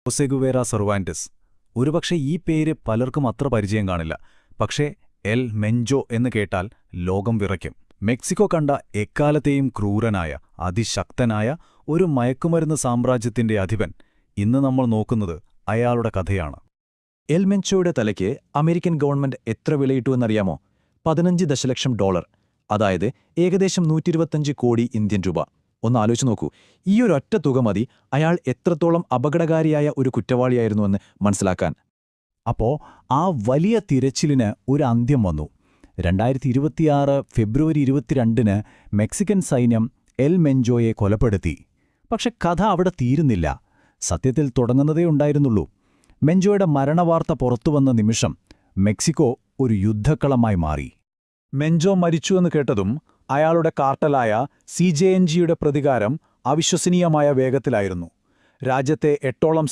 ഒസെഗുവേര സെർവാന്റിസ്. ഒരുപക്ഷെ ഈ പേര് പലർക്കും അത്ര പരിചയം കാണില്ല. പക്ഷേ എൽ മെഞ്ചോ എന്ന് കേട്ടാൽ ലോകം വിറയ്ക്കും. മെക്സിക്കോ കണ്ട എക്കാലത്തെയും ക്രൂരനായ, അതിശക്തനായ ഒരു മയക്കുമരുന്ന് സാമ്രാജ്യത്തിന്റെ അധിപൻ. ഇന്ന് നമ്മൾ നോക്കുന്നത് അയാളുടെ കഥയാണ്. എൽ മെൻചോയുടെ തലയ്ക്ക് അമേരിക്കൻ ഗവൺമെന്റ് എത്ര വിലയിട്ടുവെന്നറിയാമോ? $15 ദശലക്ഷം. അതായത് ഏകദേശം 125 കോടി ഇന്ത്യൻ രൂപ. ഒന്ന് ആലോചിച്ച് നോക്കൂ, ഈയൊരൊറ്റ തുക മതി അയാൾ എത്രത്തോളം അപകടകാരിയായ ഒരു കുറ്റവാളിയായിരുന്നുവെന്ന് മനസ്സിലാക്കാൻ. അപ്പോ ആ വലിയ തിരച്ചിലിന് ഒരു അന്ത്യം വന്നു. 2026 ഫെബ്രുവരി 22 മെക്സിക്കൻ സൈന്യം എൽ മെഞ്ചോയെ കൊലപ്പെടുത്തി. പക്ഷെ കഥ അവിടെ തീരുന്നില്ല. സത്യത്തിൽ തുടങ്ങുന്നതേ ഉണ്ടായിരുന്നുള്ളൂ. മെഞ്ചോയുടെ മരണവാർത്ത പുറത്തുവന്ന നിമിഷം മെക്സിക്കോ ഒരു യുദ്ധക്കളമായി മാറി. മെഞ്ചോ മരിച്ചുവെന്ന് കേട്ടതും അയാളുടെ കാർട്ടലായ CJNGയുടെ പ്രതികാരം അവിശ്വസനീയമായ വേഗത്തിലായിരുന്നു. രാജ്യത്തെ 8ഓളം